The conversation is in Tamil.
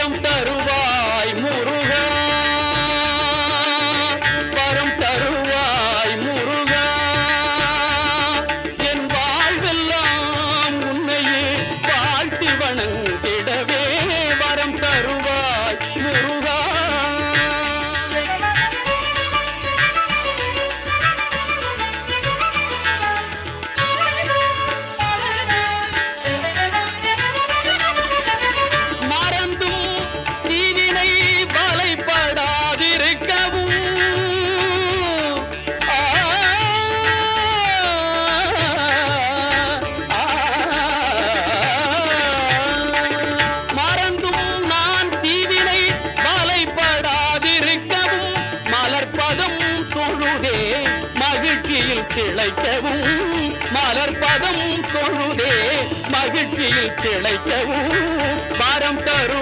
வரம் தருவாய் முருகா, வரம் தருவாய் முருகா, என் வாழ்வெல்லாம் உன்னையே வாழ்த்தி வணங்கிடவே வரம் தருவாய் முருகா. மகிழ்ச்சியில் திளைக்கவும் மலர்பதம் தொழுதே, மகிழ்ச்சியில் திளைக்கவும் வரம் தரும்